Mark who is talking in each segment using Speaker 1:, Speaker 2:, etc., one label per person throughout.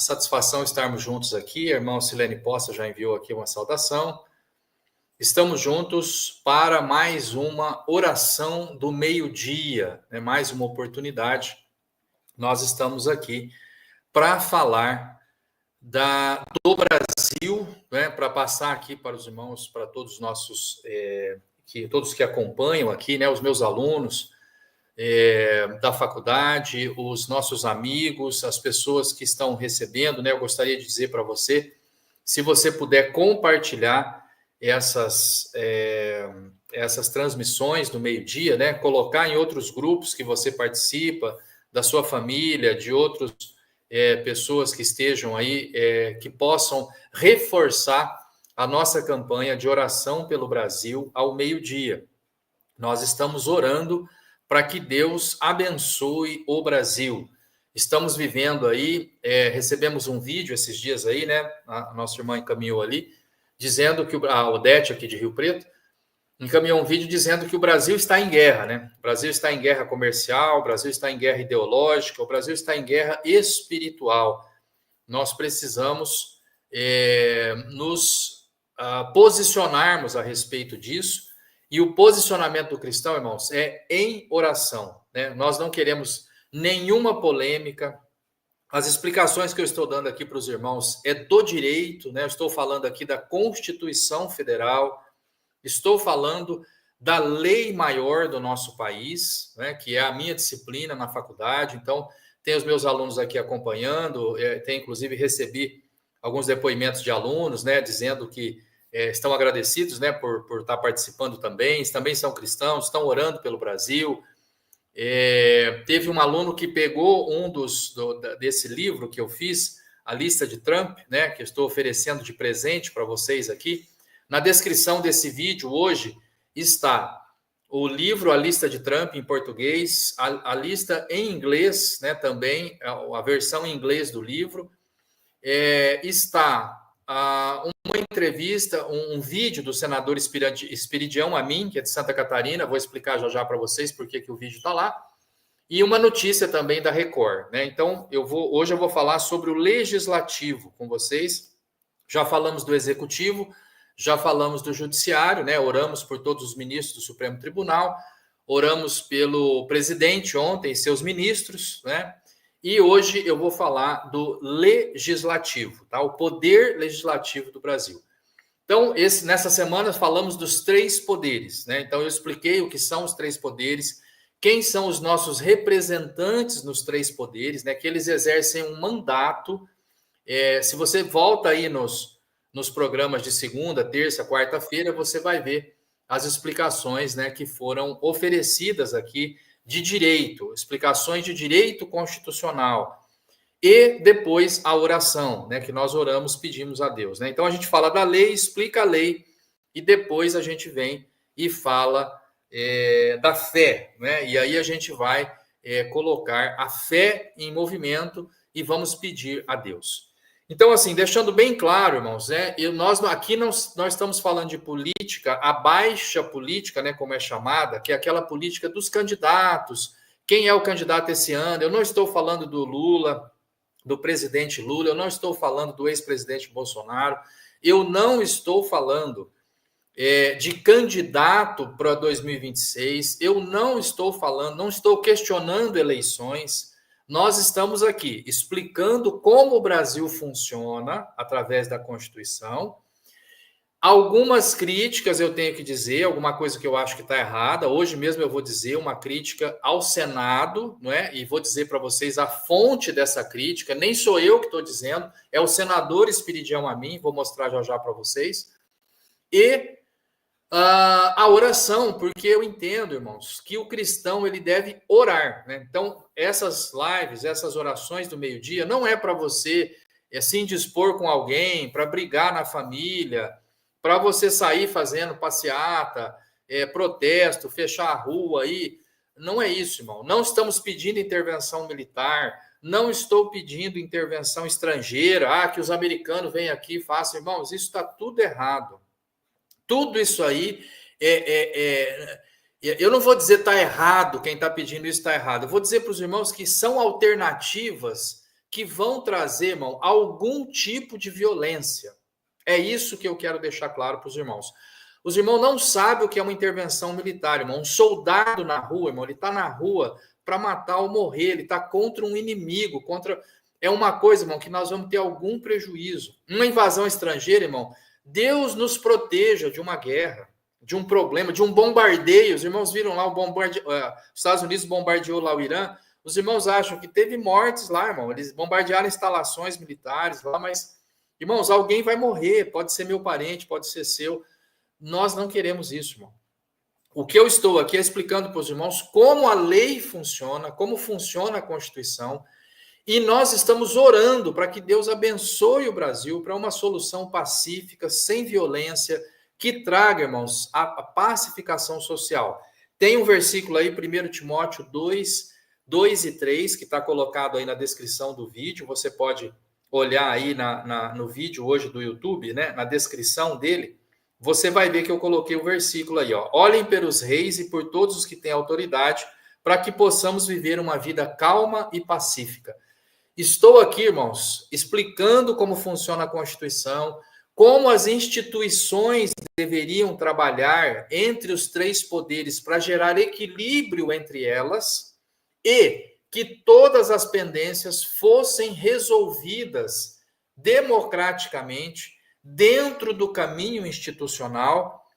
Speaker 1: satisfação estarmos juntos aqui. A irmã Silene Poça já enviou aqui uma saudação. Estamos juntos para mais uma oração do meio-dia, né? Mais uma oportunidade. Nós estamos aqui para falar do Brasil, né? Para passar aqui para os irmãos, para todos os nossos, todos que acompanham aqui, né? Os meus alunos da faculdade, os nossos amigos, as pessoas que estão recebendo, né? Eu gostaria de dizer para você, se você puder compartilhar essas transmissões do meio-dia, né? Colocar em outros grupos que você participa, da sua família, de outras pessoas que estejam aí, que possam reforçar a nossa campanha de oração pelo Brasil ao meio-dia. Nós estamos orando para que Deus abençoe o Brasil. Estamos vivendo aí, recebemos um vídeo esses dias aí, né? A nossa irmã encaminhou ali, dizendo que a Odete aqui de Rio Preto encaminhou um vídeo dizendo que o Brasil está em guerra, né? O Brasil está em guerra comercial, o Brasil está em guerra ideológica, o Brasil está em guerra espiritual. Nós precisamos nos posicionarmos a respeito disso. E o posicionamento do cristão, irmãos, é em oração, né? Nós não queremos nenhuma polêmica. As explicações que eu estou dando aqui para os irmãos é do direito, né? Eu estou falando aqui da Constituição Federal, estou falando da lei maior do nosso país, né? Que é a minha disciplina na faculdade. Então, tem os meus alunos aqui acompanhando, inclusive recebi alguns depoimentos de alunos, né? Dizendo que estão agradecidos, né, por estar participando também são cristãos, estão orando pelo Brasil. Teve um aluno que pegou desse livro que eu fiz, a lista de Trump, né, que eu estou oferecendo de presente para vocês aqui. Na descrição desse vídeo hoje está o livro, a lista de Trump em português, a lista em inglês, né, também, a versão em inglês do livro. Está uma entrevista, um vídeo do senador Espiridião Amin, que é de Santa Catarina, vou explicar já para vocês por que o vídeo está lá, e uma notícia também da Record, né? Então, hoje eu vou falar sobre o legislativo com vocês. Já falamos do executivo, já falamos do judiciário, né? Oramos por todos os ministros do Supremo Tribunal, oramos pelo presidente ontem, seus ministros, né? E hoje eu vou falar do legislativo, tá? O poder legislativo do Brasil. Então, nessa semana falamos dos 3 poderes, né? Então, eu expliquei o que são os 3 poderes, quem são os nossos representantes nos 3 poderes, né? Que eles exercem um mandato. Se você volta aí nos programas de segunda, terça, quarta-feira, você vai ver as explicações, né, que foram oferecidas aqui de direito, explicações de direito constitucional, e depois a oração, né, que nós oramos, pedimos a Deus, né? Então a gente fala da lei, explica a lei, e depois a gente vem e fala da fé, né? E aí a gente vai colocar a fé em movimento e vamos pedir a Deus. Então, assim, deixando bem claro, irmãos, nós aqui nós estamos falando de política, a baixa política, né, como é chamada, que é aquela política dos candidatos. Quem é o candidato esse ano? Eu não estou falando do Lula, do presidente Lula, eu não estou falando do ex-presidente Bolsonaro, eu não estou falando de candidato para 2026, eu não estou falando, não estou questionando eleições. Nós estamos aqui explicando como o Brasil funciona através da Constituição. Algumas críticas eu tenho que dizer, alguma coisa que eu acho que está errada. Hoje mesmo eu vou dizer uma crítica ao Senado, não é? E vou dizer para vocês a fonte dessa crítica. Nem sou eu que estou dizendo, é o senador Espiridião Amin, vou mostrar já para vocês. E a oração, porque eu entendo, irmãos, que o cristão ele deve orar, né? Então, essas lives, essas orações do meio-dia, não é para você se indispor com alguém, para brigar na família, para você sair fazendo passeata, protesto, fechar a rua aí. Não é isso, irmão. Não estamos pedindo intervenção militar, não estou pedindo intervenção estrangeira, que os americanos venham aqui e façam. Irmãos, isso está tudo errado. Tudo isso aí eu não vou dizer está errado, quem está pedindo isso está errado. Eu vou dizer para os irmãos que são alternativas que vão trazer, irmão, algum tipo de violência. É isso que eu quero deixar claro para os irmãos. Os irmãos não sabem o que é uma intervenção militar, irmão. Um soldado na rua, irmão, ele está na rua para matar ou morrer, ele está contra um inimigo, contra... É uma coisa, irmão, que nós vamos ter algum prejuízo. Uma invasão estrangeira, irmão, Deus nos proteja de uma guerra, de um problema, de um bombardeio. Os irmãos viram lá os Estados Unidos bombardeou lá o Irã. Os irmãos acham que teve mortes lá, irmão. Eles bombardearam instalações militares lá, mas, irmãos, alguém vai morrer. Pode ser meu parente, pode ser seu. Nós não queremos isso, irmão. O que eu estou aqui é explicando para os irmãos como a lei funciona, como funciona a Constituição, e nós estamos orando para que Deus abençoe o Brasil para uma solução pacífica, sem violência, que traga, irmãos, a pacificação social. Tem um versículo aí, 1 Timóteo 2 e 3, que está colocado aí na descrição do vídeo. Você pode olhar aí no vídeo hoje do YouTube, né? Na descrição dele. Você vai ver que eu coloquei o versículo aí, ó. Olhem pelos reis e por todos os que têm autoridade, para que possamos viver uma vida calma e pacífica. Estou aqui, irmãos, explicando como funciona a Constituição, como as instituições deveriam trabalhar entre os três poderes para gerar equilíbrio entre elas e que todas as pendências fossem resolvidas democraticamente, dentro do caminho institucional,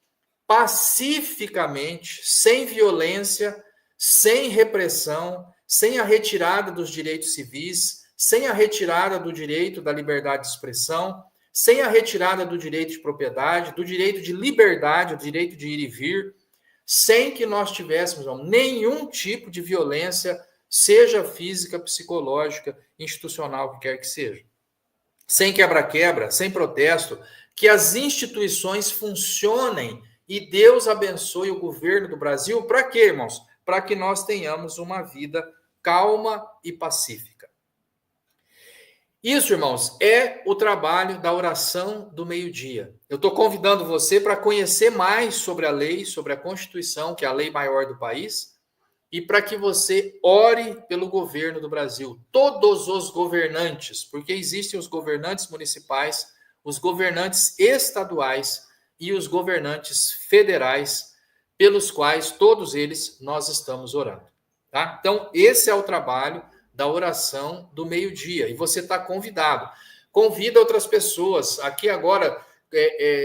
Speaker 1: pacificamente, sem violência, sem repressão, sem a retirada dos direitos civis, sem a retirada do direito da liberdade de expressão, sem a retirada do direito de propriedade, do direito de liberdade, do direito de ir e vir, sem que nós tivéssemos nenhum tipo de violência, seja física, psicológica, institucional, que quer que seja. Sem quebra-quebra, sem protesto, que as instituições funcionem e Deus abençoe o governo do Brasil. Para quê, irmãos? Para que nós tenhamos uma vida calma e pacífica. Isso, irmãos, é o trabalho da oração do meio-dia. Eu estou convidando você para conhecer mais sobre a lei, sobre a Constituição, que é a lei maior do país, e para que você ore pelo governo do Brasil, todos os governantes, porque existem os governantes municipais, os governantes estaduais e os governantes federais, pelos quais todos eles nós estamos orando. Tá? Então, esse é o trabalho da oração do meio-dia, e você está convidado. Convida outras pessoas. Aqui agora,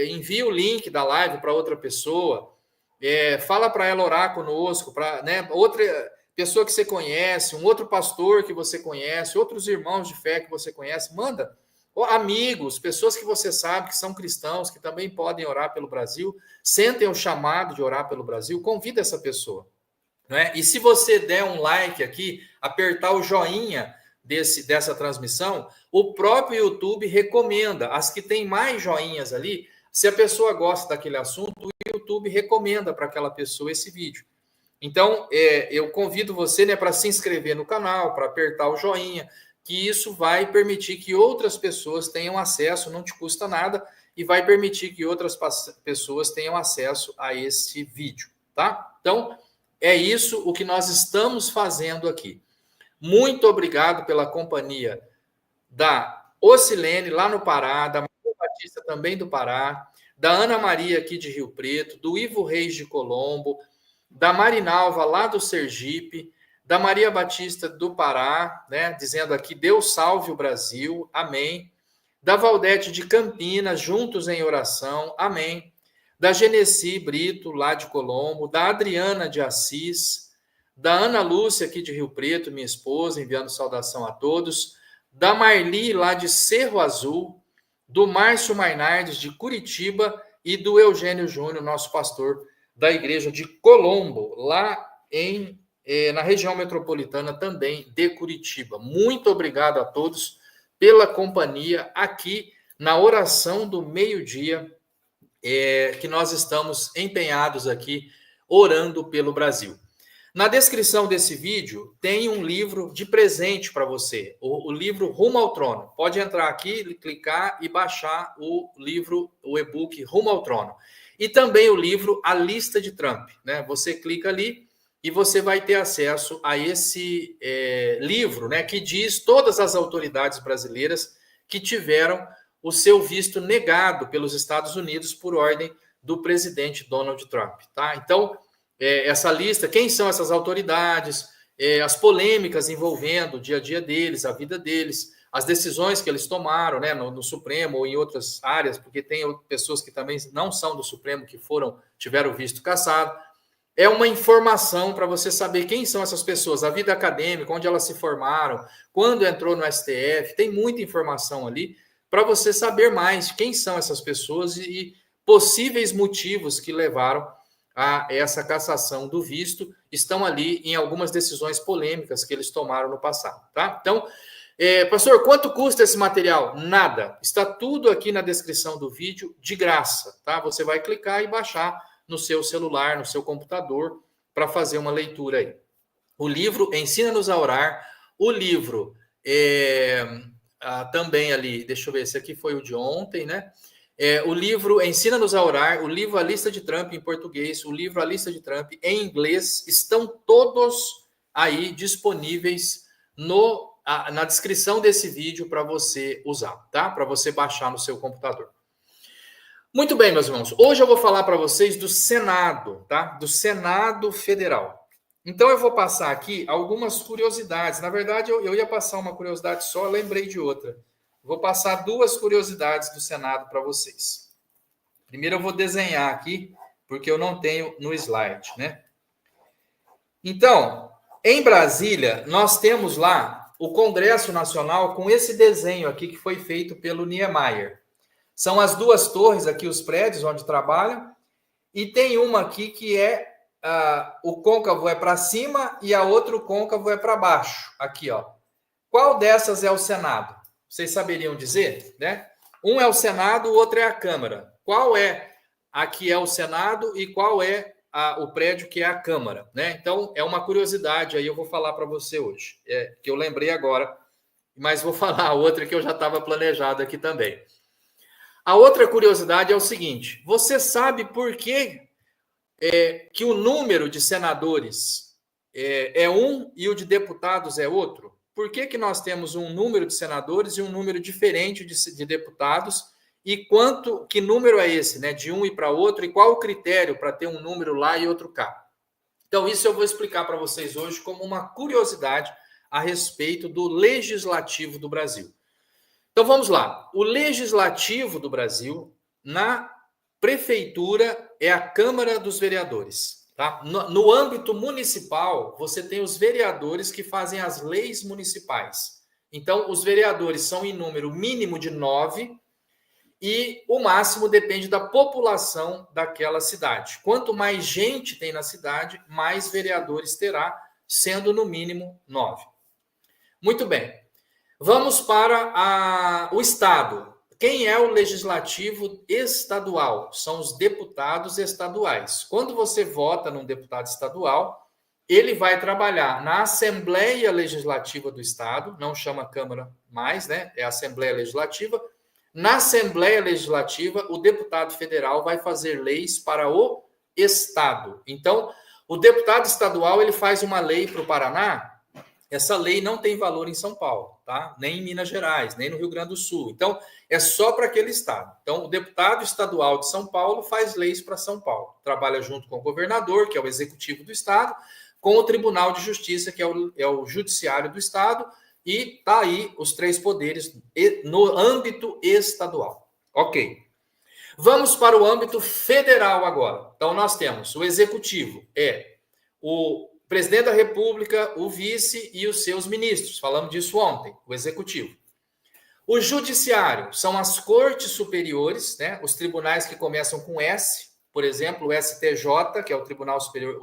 Speaker 1: envia o link da live para outra pessoa. Fala para ela orar conosco, para outra pessoa que você conhece, um outro pastor que você conhece, outros irmãos de fé que você conhece, manda. Amigos, pessoas que você sabe que são cristãos, que também podem orar pelo Brasil, sentem o chamado de orar pelo Brasil, convida essa pessoa. Né? E se você der um like aqui, apertar o joinha dessa transmissão, o próprio YouTube recomenda. As que tem mais joinhas ali, se a pessoa gosta daquele assunto, o YouTube recomenda para aquela pessoa esse vídeo. Então, eu convido você, né, para se inscrever no canal, para apertar o joinha, que isso vai permitir que outras pessoas tenham acesso, não te custa nada, e vai permitir que outras pessoas tenham acesso a esse vídeo, tá? Então, é isso o que nós estamos fazendo aqui. Muito obrigado pela companhia da Ocilene, lá no Pará, da Maria Batista, também do Pará, da Ana Maria, aqui de Rio Preto, do Ivo Reis de Colombo, da Marinalva, lá do Sergipe, da Maria Batista do Pará, né, dizendo aqui, Deus salve o Brasil, amém. Da Valdete de Campinas, juntos em oração, amém. Da Genesi Brito, lá de Colombo, da Adriana de Assis, da Ana Lúcia, aqui de Rio Preto, minha esposa, enviando saudação a todos, da Marli, lá de Cerro Azul, do Márcio Mainardes, de Curitiba, e do Eugênio Júnior, nosso pastor da igreja de Colombo, lá na região metropolitana também de Curitiba. Muito obrigado a todos pela companhia aqui na oração do meio-dia, que nós estamos empenhados aqui orando pelo Brasil. Na descrição desse vídeo tem um livro de presente para você, o livro Rumo ao Trono. Pode entrar aqui, clicar e baixar o livro, o e-book Rumo ao Trono. E também o livro A Lista de Trump, né? Você clica ali e você vai ter acesso a esse livro, né, que diz todas as autoridades brasileiras que tiveram o seu visto negado pelos Estados Unidos por ordem do presidente Donald Trump, tá? Então, essa lista, quem são essas autoridades, as polêmicas envolvendo o dia a dia deles, a vida deles, as decisões que eles tomaram, né, no Supremo ou em outras áreas, porque tem pessoas que também não são do Supremo que tiveram visto cassado. É uma informação para você saber quem são essas pessoas, a vida acadêmica, onde elas se formaram, quando entrou no STF, tem muita informação ali para você saber mais quem são essas pessoas e possíveis motivos que levaram a essa cassação do visto, estão ali em algumas decisões polêmicas que eles tomaram no passado, tá? Então, pastor, quanto custa esse material? Nada. Está tudo aqui na descrição do vídeo, de graça, tá? Você vai clicar e baixar no seu celular, no seu computador, para fazer uma leitura aí. O livro Ensina-nos a Orar, o livro também ali, deixa eu ver, esse aqui foi o de ontem, né? O livro Ensina-nos a Orar, o livro A Lista de Trump em português, o livro A Lista de Trump em inglês, estão todos aí disponíveis na descrição desse vídeo para você usar, tá? Para você baixar no seu computador. Muito bem, meus irmãos. Hoje eu vou falar para vocês do Senado, tá? Do Senado Federal. Então eu vou passar aqui algumas curiosidades. Na verdade, eu ia passar uma curiosidade só, lembrei de outra. Vou passar duas curiosidades do Senado para vocês. Primeiro eu vou desenhar aqui, porque eu não tenho no slide, né? Então, em Brasília, nós temos lá o Congresso Nacional com esse desenho aqui que foi feito pelo Niemeyer. São as duas torres aqui, os prédios onde trabalham, e tem uma aqui que o côncavo é para cima e a outra o côncavo é para baixo. Aqui, ó. Qual dessas é o Senado? Vocês saberiam dizer, né? Um é o Senado, o outro é a Câmara. Qual é aqui é o Senado e qual é o prédio que é a Câmara, né? Então, é uma curiosidade aí, eu vou falar para você hoje, que eu lembrei agora, mas vou falar a outra que eu já estava planejado aqui também. A outra curiosidade é o seguinte: você sabe por que o número de senadores é um e o de deputados é outro? Por que nós temos um número de senadores e um número diferente de deputados? E que número é esse, né? De um e para outro? E qual o critério para ter um número lá e outro cá? Então, isso eu vou explicar para vocês hoje como uma curiosidade a respeito do Legislativo do Brasil. Então vamos lá. O Legislativo do Brasil, na prefeitura, é a Câmara dos Vereadores. Tá? No âmbito municipal, você tem os vereadores que fazem as leis municipais. Então, os vereadores são em número mínimo de 9 e o máximo depende da população daquela cidade. Quanto mais gente tem na cidade, mais vereadores terá, sendo no mínimo 9. Muito bem. Vamos para o Estado. Quem é o legislativo estadual? São os deputados estaduais. Quando você vota num deputado estadual, ele vai trabalhar na Assembleia Legislativa do Estado, não chama Câmara mais, né? É Assembleia Legislativa. Na Assembleia Legislativa, o deputado federal vai fazer leis para o Estado. Então, o deputado estadual ele faz uma lei para o Paraná. Essa lei não tem valor em São Paulo, tá? Nem em Minas Gerais, nem no Rio Grande do Sul. Então, é só para aquele estado. Então, o deputado estadual de São Paulo faz leis para São Paulo. Trabalha junto com o governador, que é o executivo do estado, com o Tribunal de Justiça, que é o judiciário do estado, e tá aí os três poderes no âmbito estadual. Ok. Vamos para o âmbito federal agora. Então, nós temos o executivo, o presidente da República, o vice e os seus ministros. Falamos disso ontem, o executivo. O judiciário são as cortes superiores, né? Os tribunais que começam com S, por exemplo, o STJ, que é o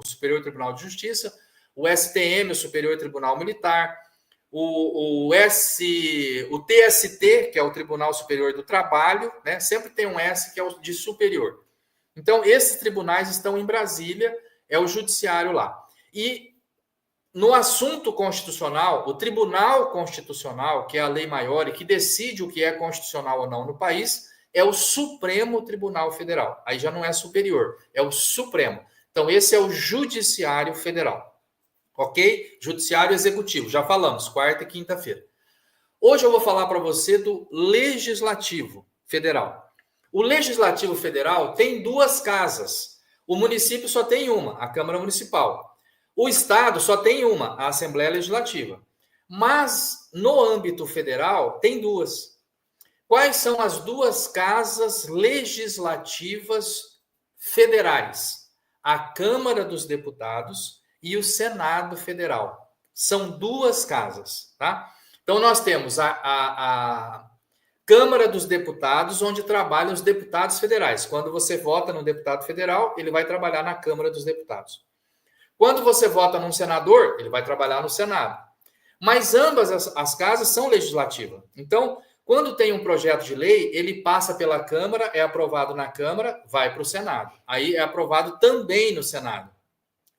Speaker 1: Superior Tribunal de Justiça, o STM, o Superior Tribunal Militar, o TST, que é o Tribunal Superior do Trabalho, né? Sempre tem um S que é o de superior. Então, esses tribunais estão em Brasília, é o judiciário lá. E no assunto constitucional, o Tribunal Constitucional, que é a lei maior e que decide o que é constitucional ou não no país, é o Supremo Tribunal Federal. Aí já não é superior, é o Supremo. Então, esse é o Judiciário Federal. Ok? Judiciário Executivo, já falamos, quarta e quinta-feira. Hoje eu vou falar para você do Legislativo Federal. O Legislativo Federal tem duas casas. O município só tem uma, a Câmara Municipal. O Estado só tem uma, a Assembleia Legislativa. Mas, no âmbito federal, tem duas. Quais são as duas casas legislativas federais? A Câmara dos Deputados e o Senado Federal. São duas casas, tá? Então, nós temos a Câmara dos Deputados, onde trabalham os deputados federais. Quando você vota num deputado federal, ele vai trabalhar na Câmara dos Deputados. Quando você vota num senador, ele vai trabalhar no Senado. Mas ambas as casas são legislativas. Então, quando tem um projeto de lei, ele passa pela Câmara, é aprovado na Câmara, vai para o Senado. Aí é aprovado também no Senado.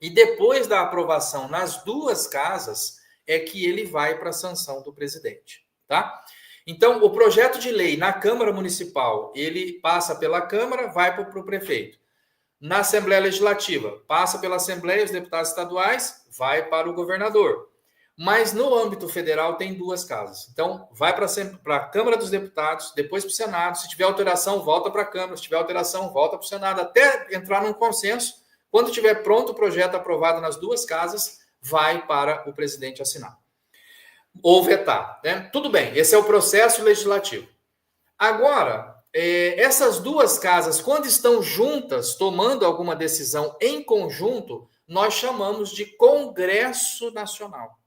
Speaker 1: E depois da aprovação nas duas casas, é que ele vai para a sanção do presidente, tá? Então, o projeto de lei na Câmara Municipal, ele passa pela Câmara, vai para o prefeito. Na Assembleia Legislativa, passa pela Assembleia, os deputados estaduais, vai para o governador. Mas no âmbito federal tem duas casas. Então, vai para a Câmara dos Deputados, depois para o Senado. Se tiver alteração, volta para a Câmara. Se tiver alteração, volta para o Senado, até entrar num consenso. Quando tiver pronto o projeto aprovado nas duas casas, vai para o presidente assinar. Ou vetar, né? Tudo bem, esse é o processo legislativo. Agora, essas duas casas, quando estão juntas, tomando alguma decisão em conjunto, nós chamamos de Congresso Nacional.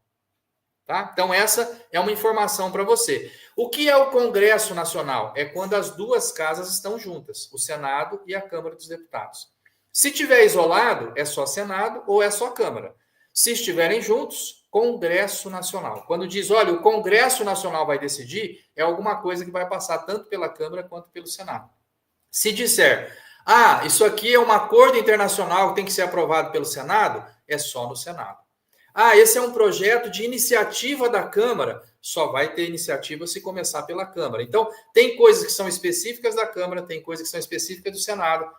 Speaker 1: Tá? Então, essa é uma informação para você. O que é o Congresso Nacional? É quando as duas casas estão juntas, o Senado e a Câmara dos Deputados. Se tiver isolado, é só Senado ou é só Câmara. Se estiverem juntos, Congresso Nacional. Quando diz, olha, o Congresso Nacional vai decidir, é alguma coisa que vai passar tanto pela Câmara quanto pelo Senado. Se disser, isso aqui é um acordo internacional que tem que ser aprovado pelo Senado, é só no Senado. Esse é um projeto de iniciativa da Câmara, só vai ter iniciativa se começar pela Câmara. Então, tem coisas que são específicas da Câmara, tem coisas que são específicas do Senado,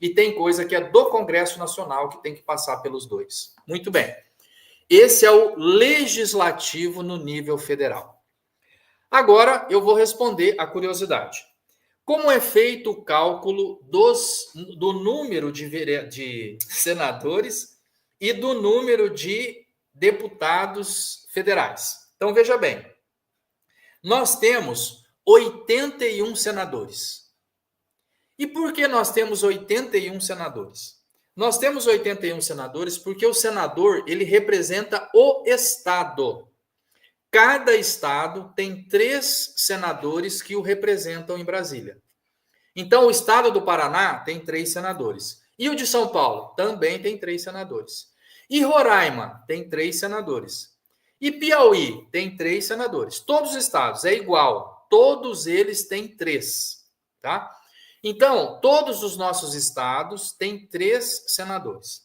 Speaker 1: e tem coisa que é do Congresso Nacional, que tem que passar pelos dois. Muito bem. Esse é o legislativo no nível federal. Agora, eu vou responder a curiosidade. Como é feito o cálculo do número de senadores e do número de deputados federais? Então, veja bem. Nós temos 81 senadores. E por que nós temos 81 senadores? Nós temos 81 senadores porque o senador, ele representa o Estado. Cada estado tem 3 senadores que o representam em Brasília. Então, o estado do Paraná tem 3 senadores. E o de São Paulo também tem 3 senadores. E Roraima tem 3 senadores. E Piauí tem 3 senadores. Todos os estados é igual. Todos eles têm 3, tá? Então, todos os nossos estados têm 3 senadores.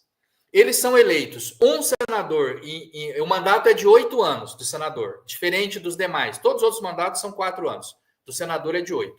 Speaker 1: Eles são eleitos, um senador, e o mandato é de 8 anos do senador, diferente dos demais. Todos os outros mandatos são 4 anos. Do senador é de 8.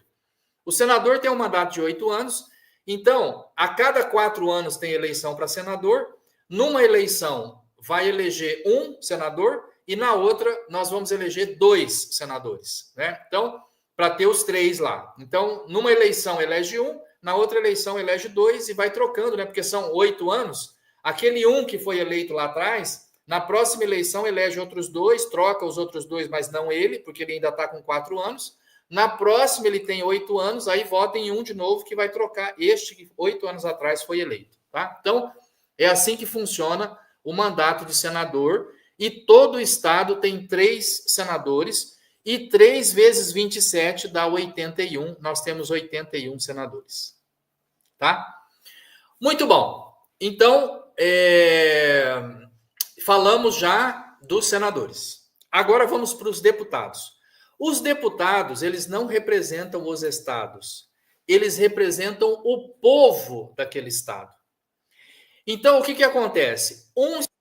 Speaker 1: O senador tem um mandato de 8 anos, então, a cada 4 anos tem eleição para senador. Numa eleição, vai eleger um senador, e na outra, nós vamos eleger 2 senadores, né? Então, para ter os 3 lá. Então, numa eleição elege um, na outra eleição elege 2 e vai trocando, né? Porque são 8 anos. Aquele um que foi eleito lá atrás, na próxima eleição elege outros 2, troca os outros 2, mas não ele, porque ele ainda está com 4 anos. Na próxima ele tem 8 anos, aí vota em um de novo que vai trocar este que 8 anos atrás foi eleito, tá? Então, é assim que funciona o mandato de senador, e todo estado tem 3 senadores, e 3 vezes 27 dá 81. Nós temos 81 senadores. Tá? Muito bom. Então, falamos já dos senadores. Agora vamos para os deputados. Os deputados, eles não representam os estados. Eles representam o povo daquele estado. Então, o que acontece? Um estado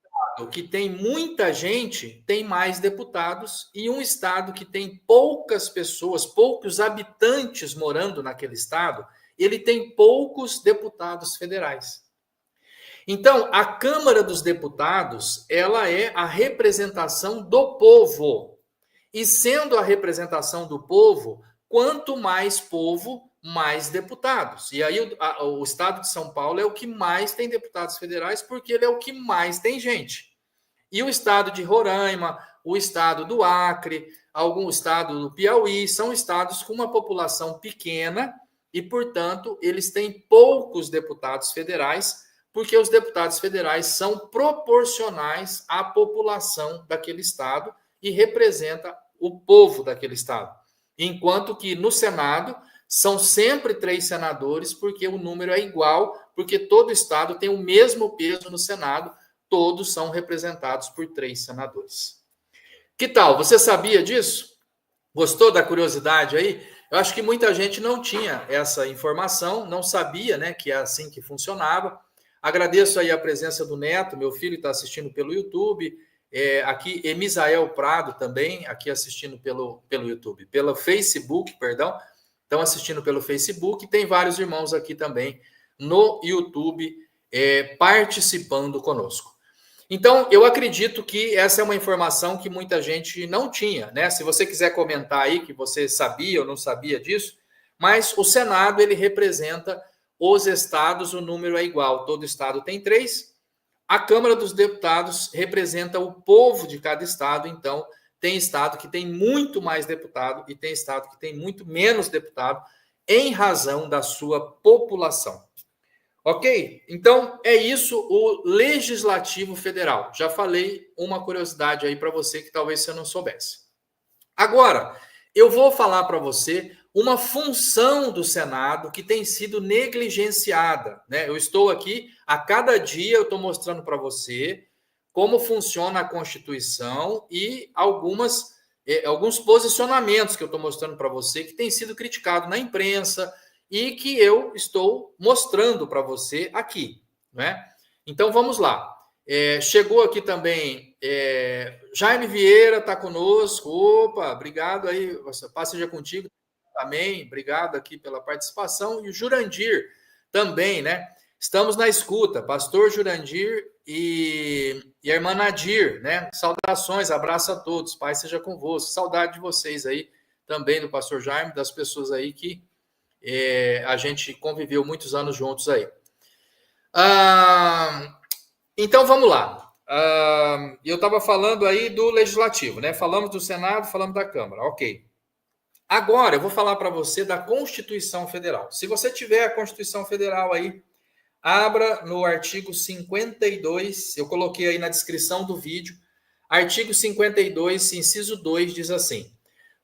Speaker 1: que tem muita gente tem mais deputados, e um estado que tem poucas pessoas, poucos habitantes morando naquele estado, ele tem poucos deputados federais. Então, a Câmara dos Deputados, ela é a representação do povo. E sendo a representação do povo, quanto mais povo, mais deputados. E aí o estado de São Paulo é o que mais tem deputados federais, porque ele é o que mais tem gente. E o estado de Roraima, o estado do Acre, algum estado do Piauí, são estados com uma população pequena e, portanto, eles têm poucos deputados federais, porque os deputados federais são proporcionais à população daquele estado e representa o povo daquele estado. Enquanto que no Senado são sempre 3 senadores, porque o número é igual, porque todo estado tem o mesmo peso no Senado, todos são representados por 3 senadores. Que tal? Você sabia disso? Gostou da curiosidade aí? Eu acho que muita gente não tinha essa informação, não sabia, né, que é assim que funcionava. Agradeço aí a presença do Neto, meu filho está assistindo pelo YouTube. Aqui, Emisael Prado também, aqui assistindo pelo YouTube, pelo Facebook, perdão. Estão assistindo pelo Facebook. Tem vários irmãos aqui também no YouTube participando conosco. Então, eu acredito que essa é uma informação que muita gente não tinha, né? Se você quiser comentar aí que você sabia ou não sabia disso, mas o Senado, ele representa os estados, o número é igual, todo estado tem 3. A Câmara dos Deputados representa o povo de cada estado, então tem estado que tem muito mais deputado e tem estado que tem muito menos deputado em razão da sua população. Ok? Então, é isso o Legislativo Federal. Já falei uma curiosidade aí para você que talvez você não soubesse. Agora, eu vou falar para você uma função do Senado que tem sido negligenciada, né? Eu estou aqui, a cada dia eu estou mostrando para você como funciona a Constituição e alguns posicionamentos que eu estou mostrando para você que tem sido criticado na imprensa, e que eu estou mostrando para você aqui, né? Então vamos lá. Chegou aqui também Jaime Vieira, está conosco. Opa, obrigado aí, paz seja contigo também. Obrigado aqui pela participação. E o Jurandir também, né? Estamos na escuta, pastor Jurandir e a irmã Nadir, né? Saudações, abraço a todos, paz seja convosco. Saudade de vocês aí também, do pastor Jaime, das pessoas aí que a gente conviveu muitos anos juntos aí. Então, vamos lá. Eu estava falando aí do Legislativo, né? Falamos do Senado, falamos da Câmara. Ok. Agora, eu vou falar para você da Constituição Federal. Se você tiver a Constituição Federal aí, abra no artigo 52, eu coloquei aí na descrição do vídeo. Artigo 52, inciso 2, diz assim: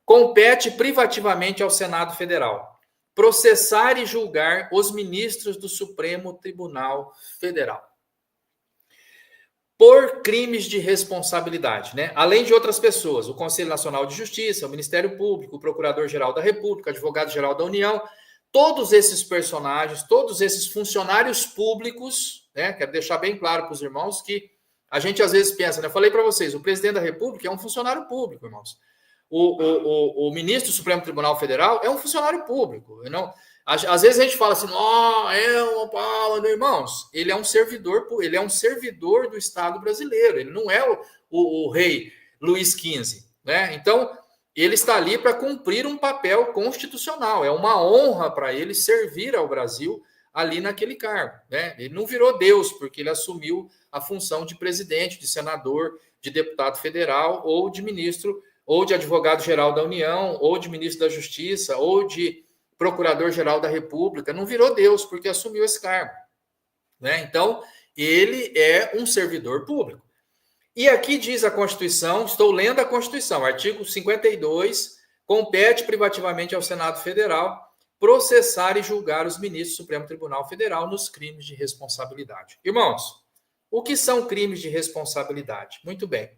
Speaker 1: compete privativamente ao Senado Federal processar e julgar os ministros do Supremo Tribunal Federal por crimes de responsabilidade, né? Além de outras pessoas, o Conselho Nacional de Justiça, o Ministério Público, o Procurador-Geral da República, o Advogado-Geral da União, todos esses personagens, todos esses funcionários públicos, né? Quero deixar bem claro para os irmãos que a gente às vezes pensa, né? Eu falei para vocês, o presidente da República é um funcionário público, irmãos. O ministro do Supremo Tribunal Federal é um funcionário público. Não, às vezes a gente fala assim, irmãos, ele é um servidor do Estado brasileiro, ele não é o rei Luís XV, né? Então, ele está ali para cumprir um papel constitucional, é uma honra para ele servir ao Brasil ali naquele cargo, né? Ele não virou Deus porque ele assumiu a função de presidente, de senador, de deputado federal ou de ministro, ou de advogado-geral da União, ou de ministro da Justiça, ou de procurador-geral da República. Não virou Deus porque assumiu esse cargo, né? Então, ele é um servidor público. E aqui diz a Constituição, estou lendo a Constituição, artigo 52, compete privativamente ao Senado Federal processar e julgar os ministros do Supremo Tribunal Federal nos crimes de responsabilidade. Irmãos, o que são crimes de responsabilidade? Muito bem.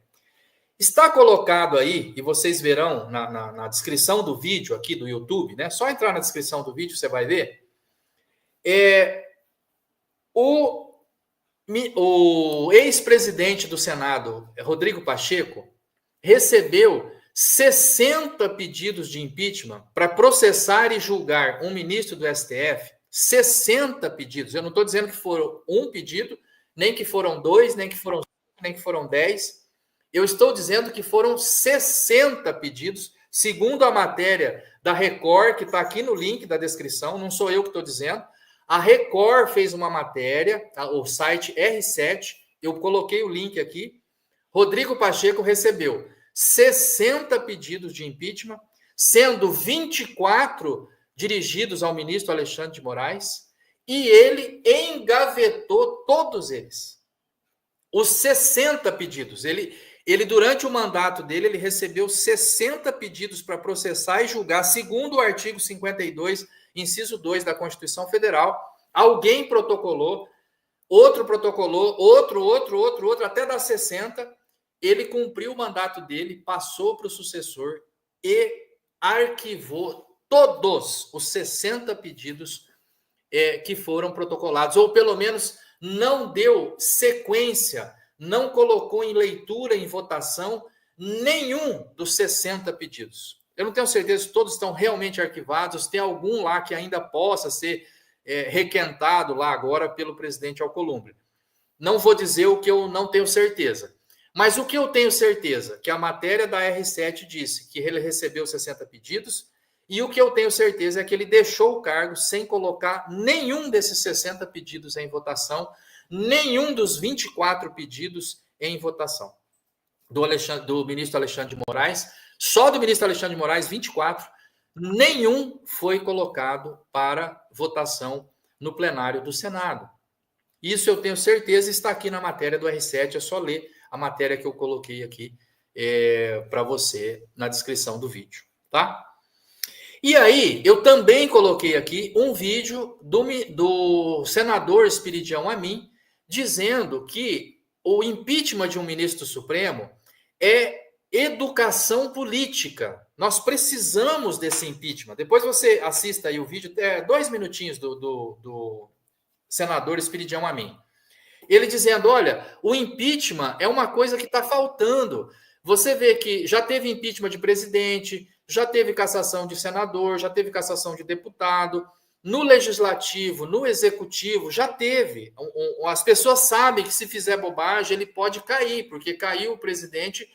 Speaker 1: Está colocado aí, e vocês verão na descrição do vídeo aqui do YouTube, né? Só entrar na descrição do vídeo, você vai ver. O ex-presidente do Senado, Rodrigo Pacheco, recebeu 60 pedidos de impeachment para processar e julgar um ministro do STF. 60 pedidos. Eu não estou dizendo que foram um pedido, nem que foram 2, nem que foram 5, nem que foram 10. Eu estou dizendo que foram 60 pedidos, segundo a matéria da Record, que está aqui no link da descrição, não sou eu que estou dizendo. A Record fez uma matéria, o site R7, eu coloquei o link aqui. Rodrigo Pacheco recebeu 60 pedidos de impeachment, sendo 24 dirigidos ao ministro Alexandre de Moraes, e ele engavetou todos eles. Os 60 pedidos. Ele, durante o mandato dele, ele recebeu 60 pedidos para processar e julgar, segundo o artigo 52, inciso 2 da Constituição Federal. Alguém protocolou, outro protocolou, outro, até dar 60. Ele cumpriu o mandato dele, passou para o sucessor e arquivou todos os 60 pedidos que foram protocolados, ou pelo menos não deu sequência, não colocou em leitura, em votação, nenhum dos 60 pedidos. Eu não tenho certeza se todos estão realmente arquivados, tem algum lá que ainda possa ser requentado lá agora pelo presidente Alcolumbre. Não vou dizer o que eu não tenho certeza. Mas o que eu tenho certeza, que a matéria da R7 disse que ele recebeu 60 pedidos, e o que eu tenho certeza é que ele deixou o cargo sem colocar nenhum desses 60 pedidos em votação, nenhum dos 24 pedidos em votação. Do ministro Alexandre de Moraes, só do ministro Alexandre de Moraes, 24, nenhum foi colocado para votação no plenário do Senado. Isso eu tenho certeza, está aqui na matéria do R7, é só ler a matéria que eu coloquei aqui para você na descrição do vídeo, tá? E aí, eu também coloquei aqui um vídeo do senador Espiridião Amin, dizendo que o impeachment de um ministro do Supremo é educação política. Nós precisamos desse impeachment. Depois você assista aí o vídeo, 2 minutinhos do senador Espiridião Amin. Ele dizendo, olha, o impeachment é uma coisa que está faltando. Você vê que já teve impeachment de presidente, já teve cassação de senador, já teve cassação de deputado. No legislativo, no executivo, já teve. As pessoas sabem que se fizer bobagem, ele pode cair, porque caiu o presidente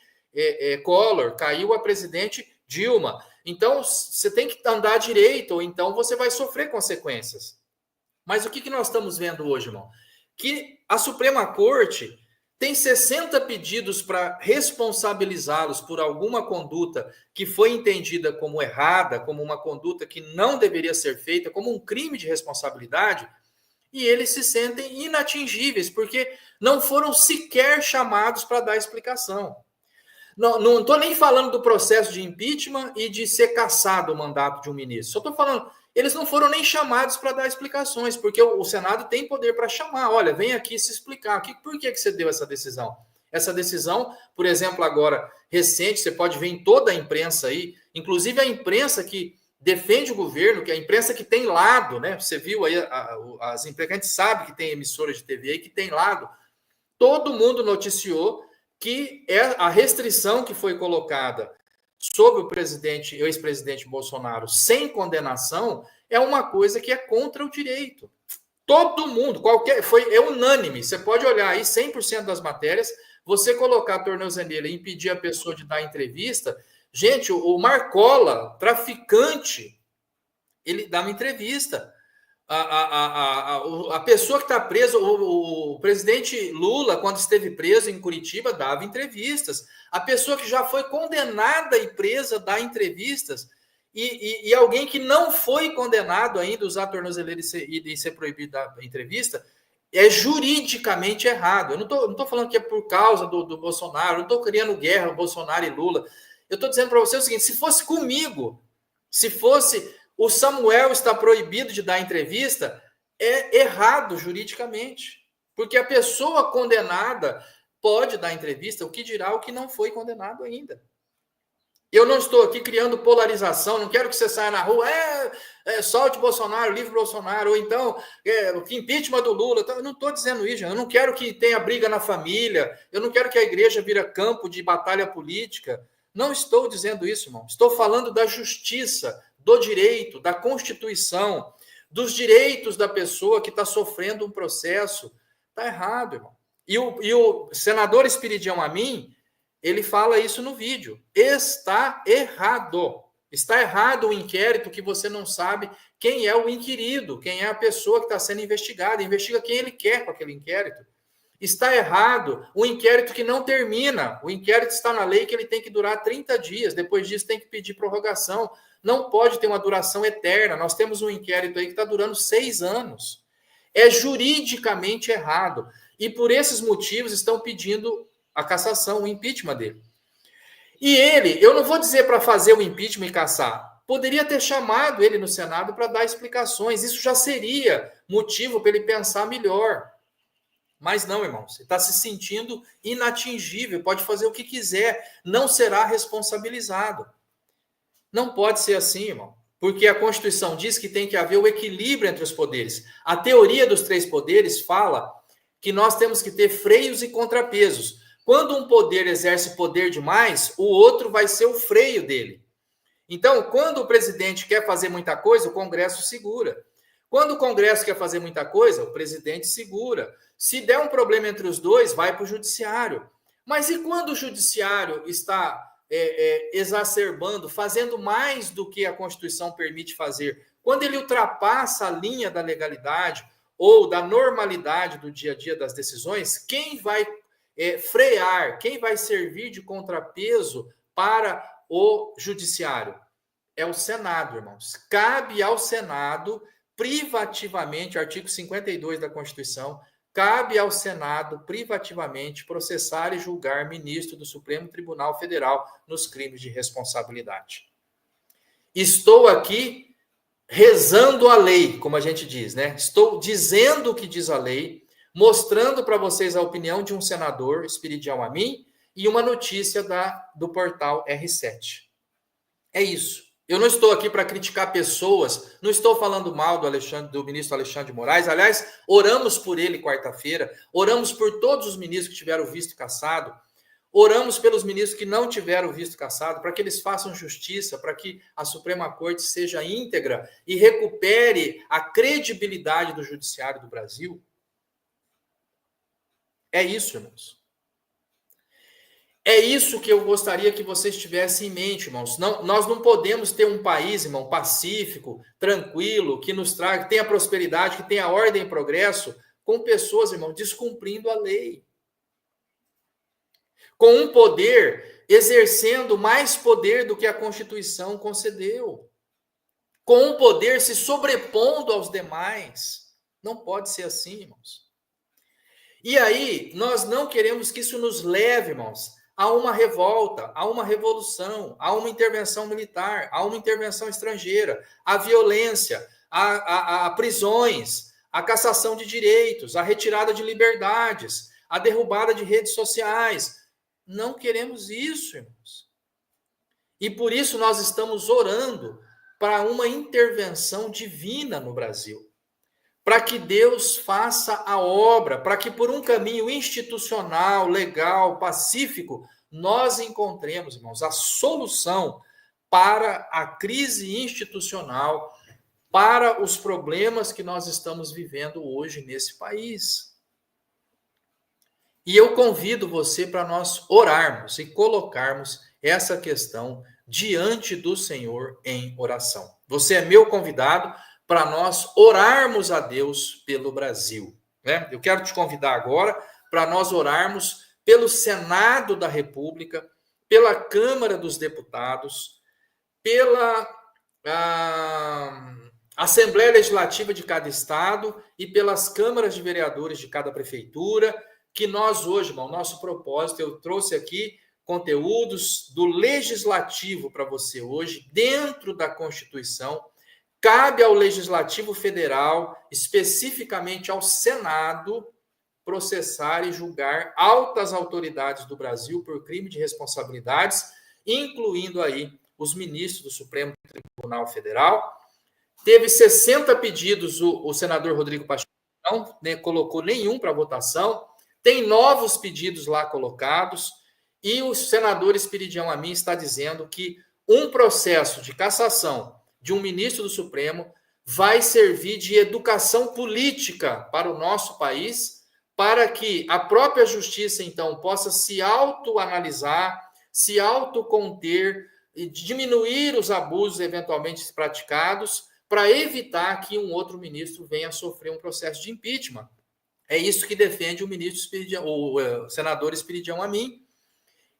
Speaker 1: Collor, caiu a presidente Dilma. Então, você tem que andar direito, ou então você vai sofrer consequências. Mas o que nós estamos vendo hoje, irmão? Que a Suprema Corte tem 60 pedidos para responsabilizá-los por alguma conduta que foi entendida como errada, como uma conduta que não deveria ser feita, como um crime de responsabilidade, e eles se sentem inatingíveis, porque não foram sequer chamados para dar explicação. Não estou nem falando do processo de impeachment e de ser cassado o mandato de um ministro. Só estou falando, eles não foram nem chamados para dar explicações, porque o Senado tem poder para chamar. Olha, vem aqui se explicar. Por que você deu essa decisão? Essa decisão, por exemplo, agora, recente, você pode ver em toda a imprensa aí, inclusive a imprensa que defende o governo, que é a imprensa que tem lado, né? Você viu aí as imprensa, a gente sabe que tem emissoras de TV aí que tem lado. Todo mundo noticiou que a restrição que foi colocada sobre o ex-presidente Bolsonaro sem condenação é uma coisa que é contra o direito. Todo mundo, é unânime. Você pode olhar aí 100% das matérias, você colocar a tornozeleira e impedir a pessoa de dar entrevista. Gente, o Marcola, traficante, ele dá uma entrevista. A pessoa que está presa, o presidente Lula, quando esteve preso em Curitiba, dava entrevistas. A pessoa que já foi condenada e presa dá entrevistas. E alguém que não foi condenado ainda usar tornozeleira e ser proibido da entrevista é juridicamente errado. Eu não estou falando que é por causa do Bolsonaro, não estou criando guerra Bolsonaro e Lula. Eu estou dizendo para você o seguinte: se fosse comigo, se fosse o Samuel está proibido de dar entrevista, é errado juridicamente. Porque a pessoa condenada pode dar entrevista, o que dirá o que não foi condenado ainda. Eu não estou aqui criando polarização, não quero que você saia na rua, solte Bolsonaro, livre Bolsonaro, ou então o impeachment do Lula. Eu não estou dizendo isso, eu não quero que tenha briga na família, eu não quero que a igreja vira campo de batalha política. Não estou dizendo isso, irmão. Estou falando da justiça, do direito, da Constituição, dos direitos da pessoa que está sofrendo um processo Está errado, irmão. E o senador Espiridião Amin, ele fala isso no vídeo. Está errado. Está errado o inquérito que você não sabe quem é o inquirido, quem é a pessoa que está sendo investigada. Investiga quem ele quer com aquele inquérito. Está errado o inquérito que não termina. O inquérito está na lei que ele tem que durar 30 dias. Depois disso tem que pedir prorrogação. Não pode ter uma duração eterna. Nós temos um inquérito aí que está durando 6 anos. É juridicamente errado. E por esses motivos estão pedindo a cassação, o impeachment dele. E ele, eu não vou dizer para fazer o impeachment e cassar, poderia ter chamado ele no Senado para dar explicações. Isso já seria motivo para ele pensar melhor. Mas não, irmãos, ele está se sentindo inatingível, pode fazer o que quiser, não será responsabilizado. Não pode ser assim, irmão, porque a Constituição diz que tem que haver o equilíbrio entre os poderes. A teoria dos 3 poderes fala que nós temos que ter freios e contrapesos. Quando um poder exerce poder demais, o outro vai ser o freio dele. Então, quando o presidente quer fazer muita coisa, o Congresso segura. Quando o Congresso quer fazer muita coisa, o presidente segura. Se der um problema entre os dois, vai para o judiciário. Mas e quando o judiciário está exacerbando, fazendo mais do que a Constituição permite fazer? Quando ele ultrapassa a linha da legalidade ou da normalidade do dia a dia das decisões, quem vai frear, quem vai servir de contrapeso para o judiciário? É o Senado, irmãos. Cabe ao Senado, privativamente, artigo 52 da Constituição, cabe ao Senado, privativamente, processar e julgar ministro do Supremo Tribunal Federal nos crimes de responsabilidade. Estou aqui rezando a lei, como a gente diz, né? Estou dizendo o que diz a lei, mostrando para vocês a opinião de um senador, Espiridião Amin, e uma notícia do portal R7. É isso. Eu não estou aqui para criticar pessoas, não estou falando mal do ministro Alexandre de Moraes. Aliás, oramos por ele quarta-feira, oramos por todos os ministros que tiveram visto cassado, oramos pelos ministros que não tiveram visto cassado, para que eles façam justiça, para que a Suprema Corte seja íntegra e recupere a credibilidade do judiciário do Brasil. É isso, irmãos. É isso que eu gostaria que vocês tivessem em mente, irmãos. Nós não podemos ter um país, irmão, pacífico, tranquilo, que nos traga, que tenha prosperidade, que tenha ordem e progresso, com pessoas, irmão, descumprindo a lei. Com um poder exercendo mais poder do que a Constituição concedeu. Com um poder se sobrepondo aos demais. Não pode ser assim, irmãos. E aí, nós não queremos que isso nos leve, irmãos, a uma revolta, a uma revolução, a uma intervenção militar, a uma intervenção estrangeira, a violência, a prisões, a cassação de direitos, a retirada de liberdades, a derrubada de redes sociais. Não queremos isso, irmãos. E por isso nós estamos orando para uma intervenção divina no Brasil. Para que Deus faça a obra, para que por um caminho institucional, legal, pacífico, nós encontremos, irmãos, a solução para a crise institucional, para os problemas que nós estamos vivendo hoje nesse país. E eu convido você para nós orarmos e colocarmos essa questão diante do Senhor em oração. Você é meu convidado para nós orarmos a Deus pelo Brasil, né? Eu quero te convidar agora para nós orarmos pelo Senado da República, pela Câmara dos Deputados, pela Assembleia Legislativa de cada estado e pelas câmaras de vereadores de cada prefeitura, que nós hoje, irmão, nosso propósito, eu trouxe aqui conteúdos do Legislativo para você hoje, dentro da Constituição. Cabe ao Legislativo Federal, especificamente ao Senado, processar e julgar altas autoridades do Brasil por crime de responsabilidades, incluindo aí os ministros do Supremo Tribunal Federal. Teve 60 pedidos, o senador Rodrigo Pacheco não colocou nenhum para votação, tem novos pedidos lá colocados, e o senador Espiridião Amin está dizendo que um processo de cassação de um ministro do Supremo vai servir de educação política para o nosso país, para que a própria justiça, então, possa se autoanalisar, se autoconter e diminuir os abusos eventualmente praticados, para evitar que um outro ministro venha a sofrer um processo de impeachment. É isso que defende o o senador Espiridião Amin,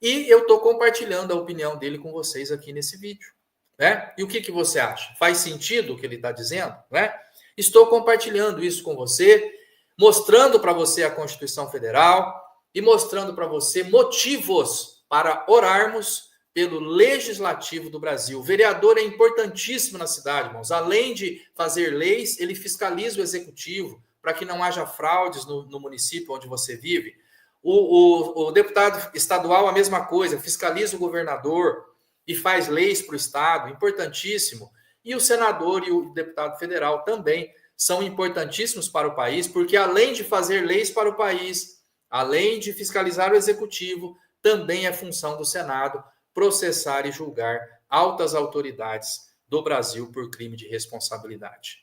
Speaker 1: e eu estou compartilhando a opinião dele com vocês aqui nesse vídeo. Né? E o que você acha? Faz sentido o que ele está dizendo? Né? Estou compartilhando isso com você, mostrando para você a Constituição Federal e mostrando para você motivos para orarmos pelo Legislativo do Brasil. O vereador é importantíssimo na cidade, irmãos. Além de fazer leis, ele fiscaliza o Executivo para que não haja fraudes no município onde você vive. O deputado estadual, a mesma coisa, fiscaliza o governador e faz leis para o Estado, importantíssimo. E o senador e o deputado federal também são importantíssimos para o país, porque além de fazer leis para o país, além de fiscalizar o Executivo, também é função do Senado processar e julgar altas autoridades do Brasil por crime de responsabilidade.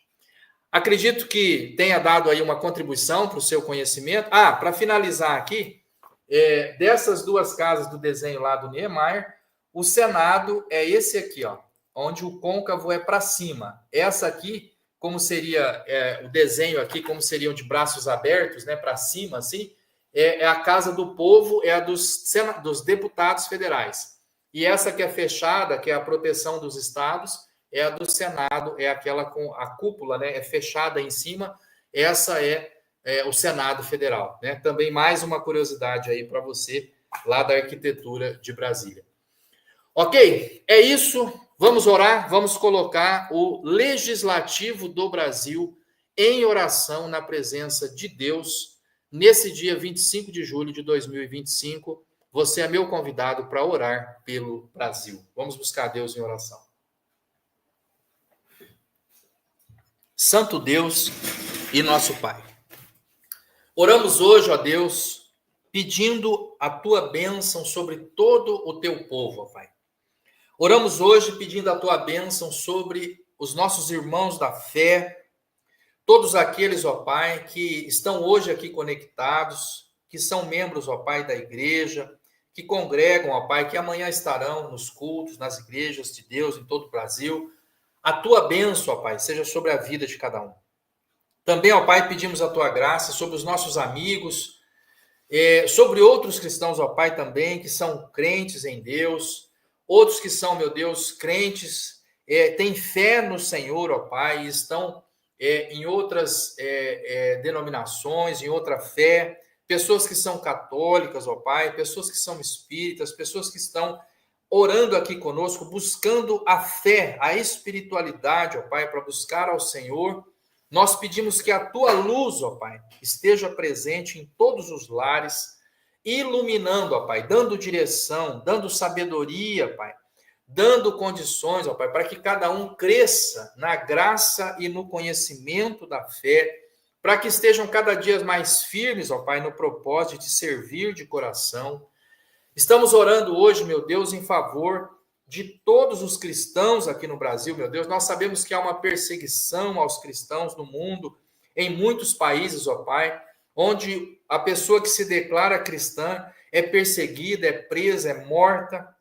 Speaker 1: Acredito que tenha dado aí uma contribuição para o seu conhecimento. Para finalizar aqui, dessas duas casas do desenho lá do Niemeyer, o Senado é esse aqui, ó, onde o côncavo é para cima. Essa aqui, como seria o desenho aqui, como seriam de braços abertos, né, para cima, assim, é a Casa do Povo, é a dos deputados federais. E essa que é fechada, que é a proteção dos estados, é a do Senado, é aquela com a cúpula, né, é fechada em cima. Essa é o Senado Federal, né? Também mais uma curiosidade aí para você, lá da arquitetura de Brasília. Ok, é isso. Vamos orar, vamos colocar o Legislativo do Brasil em oração na presença de Deus nesse dia 25 de julho de 2025. Você é meu convidado para orar pelo Brasil. Vamos buscar Deus em oração. Santo Deus e nosso Pai, oramos hoje, ó Deus, pedindo a tua bênção sobre todo o teu povo, ó Pai. Oramos hoje pedindo a tua bênção sobre os nossos irmãos da fé, todos aqueles, ó Pai, que estão hoje aqui conectados, que são membros, ó Pai, da igreja, que congregam, ó Pai, que amanhã estarão nos cultos, nas igrejas de Deus em todo o Brasil. A tua bênção, ó Pai, seja sobre a vida de cada um. Também, ó Pai, pedimos a tua graça sobre os nossos amigos, sobre outros cristãos, ó Pai, também, que são crentes em Deus, outros que são, meu Deus, crentes, têm fé no Senhor, ó Pai, e estão em outras denominações, em outra fé, pessoas que são católicas, ó Pai, pessoas que são espíritas, pessoas que estão orando aqui conosco, buscando a fé, a espiritualidade, ó Pai, para buscar ao Senhor. Nós pedimos que a tua luz, ó Pai, esteja presente em todos os lares, iluminando, ó Pai, dando direção, dando sabedoria, Pai, dando condições, ó Pai, para que cada um cresça na graça e no conhecimento da fé, para que estejam cada dia mais firmes, ó Pai, no propósito de servir de coração. Estamos orando hoje, meu Deus, em favor de todos os cristãos aqui no Brasil, meu Deus. Nós sabemos que há uma perseguição aos cristãos no mundo, em muitos países, ó Pai, onde a pessoa que se declara cristã é perseguida, é presa, é morta.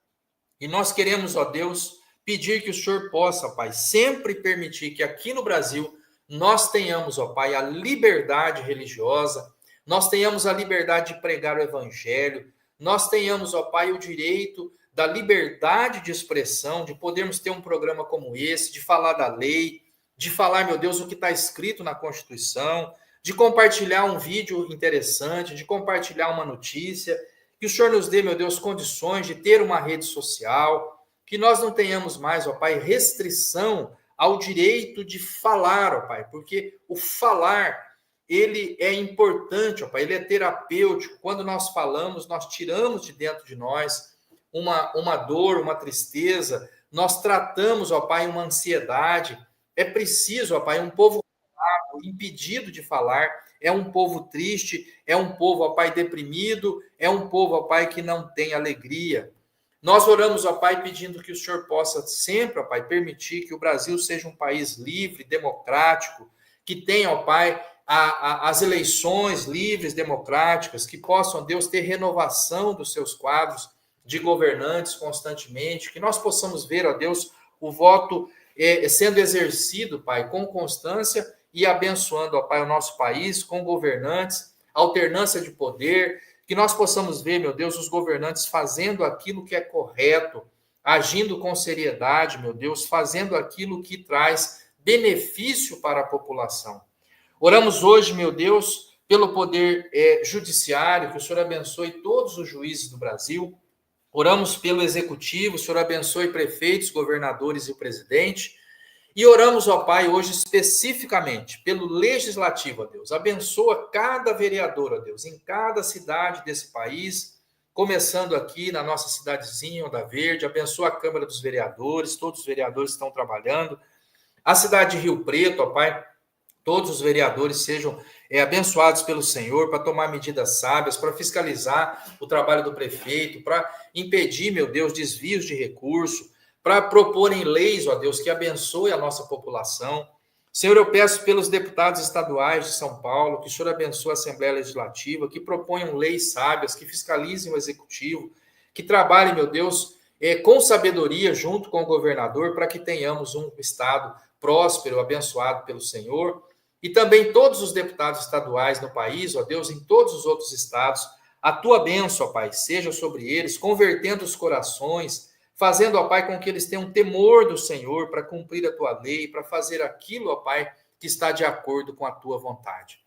Speaker 1: E nós queremos, ó Deus, pedir que o Senhor possa, Pai, sempre permitir que aqui no Brasil nós tenhamos, ó Pai, a liberdade religiosa, nós tenhamos a liberdade de pregar o Evangelho, nós tenhamos, ó Pai, o direito da liberdade de expressão, de podermos ter um programa como esse, de falar da lei, de falar, meu Deus, o que está escrito na Constituição, de compartilhar um vídeo interessante, de compartilhar uma notícia, que o Senhor nos dê, meu Deus, condições de ter uma rede social, que nós não tenhamos mais, ó Pai, restrição ao direito de falar, ó Pai, porque o falar, ele é importante, ó Pai, ele é terapêutico. Quando nós falamos, nós tiramos de dentro de nós uma dor, uma tristeza, nós tratamos, ó Pai, uma ansiedade. É preciso, ó Pai, um povo impedido de falar, é um povo triste, é um povo, ó Pai, deprimido, é um povo, ó Pai, que não tem alegria. Nós oramos, ó Pai, pedindo que o Senhor possa sempre, ó Pai, permitir que o Brasil seja um país livre, democrático, que tenha, ó Pai, as eleições livres, democráticas, que possam, Deus, ter renovação dos seus quadros de governantes constantemente, que nós possamos ver, ó Deus, o voto sendo exercido, Pai, com constância e abençoando, ó Pai, o nosso país com governantes, alternância de poder, que nós possamos ver, meu Deus, os governantes fazendo aquilo que é correto, agindo com seriedade, meu Deus, fazendo aquilo que traz benefício para a população. Oramos hoje, meu Deus, pelo poder judiciário, que o Senhor abençoe todos os juízes do Brasil. Oramos pelo executivo, o Senhor abençoe prefeitos, governadores e o presidente. E oramos, ó Pai, hoje especificamente pelo legislativo, ó Deus. Abençoa cada vereador, ó Deus, em cada cidade desse país, começando aqui na nossa cidadezinha, Onda Verde. Abençoa a Câmara dos Vereadores, todos os vereadores estão trabalhando. A cidade de Rio Preto, ó Pai, todos os vereadores sejam abençoados pelo Senhor para tomar medidas sábias, para fiscalizar o trabalho do prefeito, para impedir, meu Deus, desvios de recurso, para proporem leis, ó Deus, que abençoe a nossa população. Senhor, eu peço pelos deputados estaduais de São Paulo, que o Senhor abençoe a Assembleia Legislativa, que proponham leis sábias, que fiscalizem o Executivo, que trabalhem, meu Deus, com sabedoria junto com o governador, para que tenhamos um Estado próspero, abençoado pelo Senhor. E também todos os deputados estaduais no país, ó Deus, em todos os outros estados, a tua bênção, ó Pai, seja sobre eles, convertendo os corações, fazendo, ó Pai, com que eles tenham temor do Senhor para cumprir a tua lei, para fazer aquilo, ó Pai, que está de acordo com a tua vontade.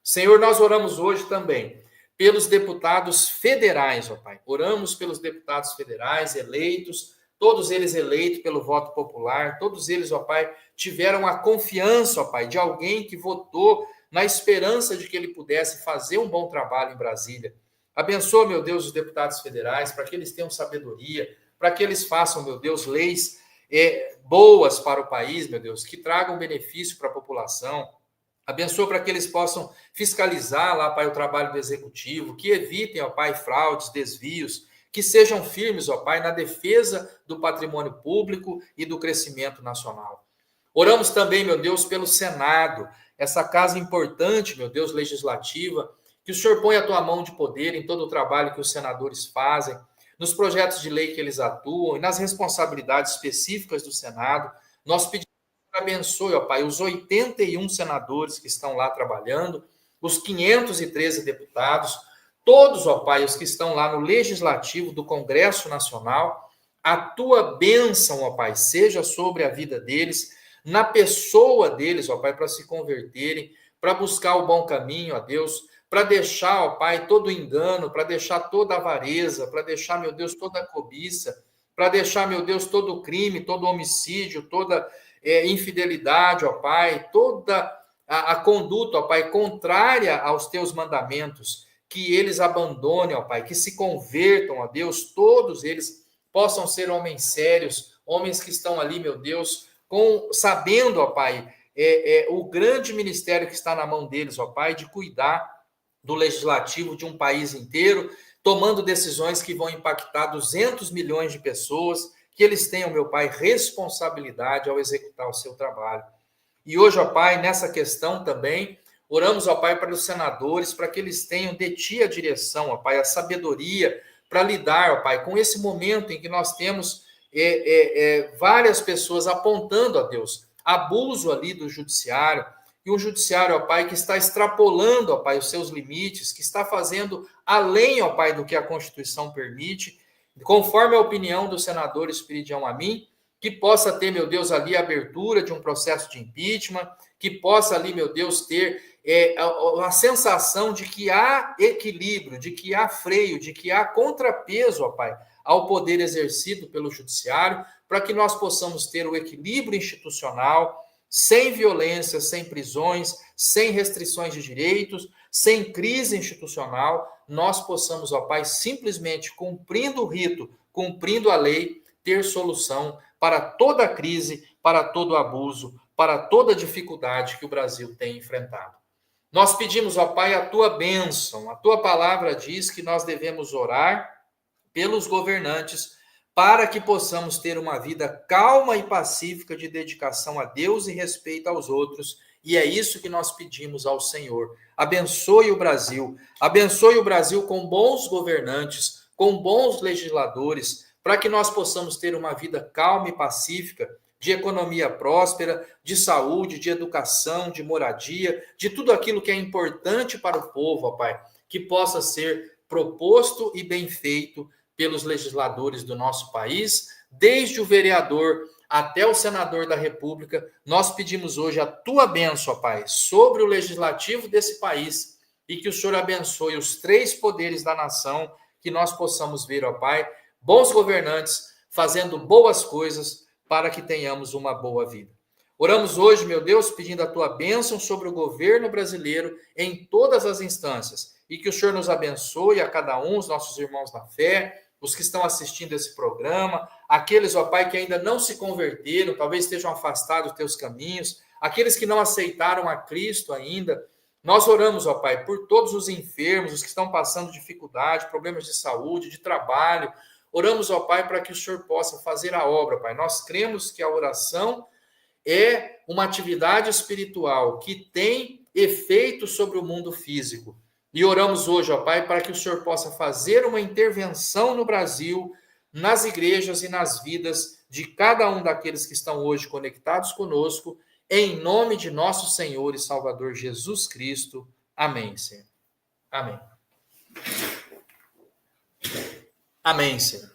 Speaker 1: Senhor, nós oramos hoje também pelos deputados federais, ó Pai. Oramos pelos deputados federais eleitos, todos eles eleitos pelo voto popular, todos eles, ó Pai, tiveram a confiança, ó Pai, de alguém que votou na esperança de que ele pudesse fazer um bom trabalho em Brasília. Abençoa, meu Deus, os deputados federais, para que eles tenham sabedoria, para que eles façam, meu Deus, leis boas para o país, meu Deus, que tragam benefício para a população. Abençoa para que eles possam fiscalizar lá, Pai, o trabalho do Executivo, que evitem, ó Pai, fraudes, desvios, que sejam firmes, ó Pai, na defesa do patrimônio público e do crescimento nacional. Oramos também, meu Deus, pelo Senado, essa casa importante, meu Deus, legislativa, que o Senhor ponha a tua mão de poder em todo o trabalho que os senadores fazem, nos projetos de lei que eles atuam e nas responsabilidades específicas do Senado. Nós pedimos que abençoe, ó Pai, os 81 senadores que estão lá trabalhando, os 513 deputados, todos, ó Pai, os que estão lá no Legislativo do Congresso Nacional. A tua bênção, ó Pai, seja sobre a vida deles, na pessoa deles, ó Pai, para se converterem, para buscar o bom caminho, ó Deus, para deixar, ó Pai, todo o engano, para deixar toda a avareza, para deixar, meu Deus, toda a cobiça, para deixar, meu Deus, todo o crime, todo o homicídio, toda infidelidade, ó Pai, toda a conduta, ó Pai, contrária aos teus mandamentos, que eles abandonem, ó Pai, que se convertam, ó Deus, todos eles possam ser homens sérios, homens que estão ali, meu Deus, sabendo, ó Pai, o grande ministério que está na mão deles, ó Pai, de cuidar do legislativo de um país inteiro, tomando decisões que vão impactar 200 milhões de pessoas, que eles tenham, meu Pai, responsabilidade ao executar o seu trabalho. E hoje, ó Pai, nessa questão também, oramos, ó Pai, para os senadores, para que eles tenham de ti a direção, ó Pai, a sabedoria para lidar, ó Pai, com esse momento em que nós temos várias pessoas apontando, ó Deus, abuso ali do judiciário, e um judiciário, ó Pai, que está extrapolando, ó Pai, os seus limites, que está fazendo além, ó Pai, do que a Constituição permite, conforme a opinião do senador Espiridião Amin, que possa ter, meu Deus, ali a abertura de um processo de impeachment, que possa ali, meu Deus, ter a sensação de que há equilíbrio, de que há freio, de que há contrapeso, ó Pai, ao poder exercido pelo judiciário, para que nós possamos ter o equilíbrio institucional, sem violência, sem prisões, sem restrições de direitos, sem crise institucional, nós possamos, ó Pai, simplesmente cumprindo o rito, cumprindo a lei, ter solução para toda a crise, para todo abuso, para toda dificuldade que o Brasil tem enfrentado. Nós pedimos, ó Pai, a tua bênção. A tua palavra diz que nós devemos orar pelos governantes para que possamos ter uma vida calma e pacífica de dedicação a Deus e respeito aos outros, E é isso que nós pedimos ao Senhor. Abençoe o Brasil com bons governantes, com bons legisladores, para que nós possamos ter uma vida calma e pacífica, de economia próspera, de saúde, de educação, de moradia, de tudo aquilo que é importante para o povo, ó Pai, que possa ser proposto e bem feito pelos legisladores do nosso país, desde o vereador até o senador da República. Nós pedimos hoje a tua bênção, ó Pai, sobre o legislativo desse país, e que o Senhor abençoe os 3 poderes da nação, que nós possamos ver, ó Pai, bons governantes fazendo boas coisas para que tenhamos uma boa vida. Oramos hoje, meu Deus, pedindo a tua bênção sobre o governo brasileiro em todas as instâncias, e que o Senhor nos abençoe a cada um, os nossos irmãos na fé, os que estão assistindo esse programa, aqueles, ó Pai, que ainda não se converteram, talvez estejam afastados dos teus caminhos, aqueles que não aceitaram a Cristo ainda. Nós oramos, ó Pai, por todos os enfermos, os que estão passando dificuldade, problemas de saúde, de trabalho. Oramos, ó Pai, para que o Senhor possa fazer a obra, Pai. Nós cremos que a oração é uma atividade espiritual que tem efeito sobre o mundo físico. E oramos hoje, ó Pai, para que o Senhor possa fazer uma intervenção no Brasil, nas igrejas e nas vidas de cada um daqueles que estão hoje conectados conosco, em nome de nosso Senhor e Salvador Jesus Cristo. Amém, Senhor. Amém. Amém, Senhor.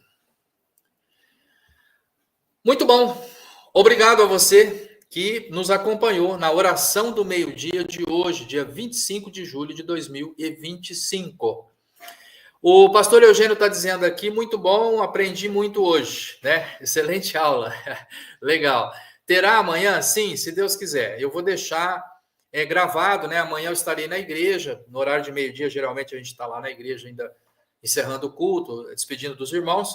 Speaker 1: Muito bom. Obrigado a você que nos acompanhou na oração do meio-dia de hoje, dia 25 de julho de 2025. O pastor Eugênio está dizendo aqui, muito bom, aprendi muito hoje, né? Excelente aula, legal. Terá amanhã? Sim, se Deus quiser. Eu vou deixar gravado, né? Amanhã eu estarei na igreja, no horário de meio-dia, geralmente a gente está lá na igreja ainda encerrando o culto, despedindo dos irmãos.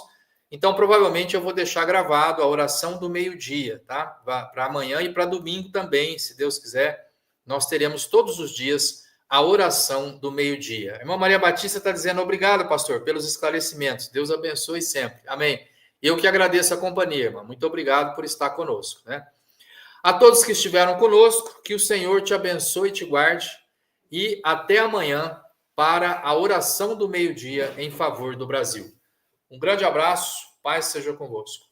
Speaker 1: Então, provavelmente, eu vou deixar gravado a oração do meio-dia, tá? Para amanhã e para domingo também, se Deus quiser. Nós teremos todos os dias a oração do meio-dia. A irmã Maria Batista está dizendo, obrigado, pastor, pelos esclarecimentos. Deus abençoe sempre. Amém. Eu que agradeço a companhia, irmã. Muito obrigado por estar conosco, né? A todos que estiveram conosco, que o Senhor te abençoe e te guarde. E até amanhã para a oração do meio-dia em favor do Brasil. Um grande abraço, paz seja convosco.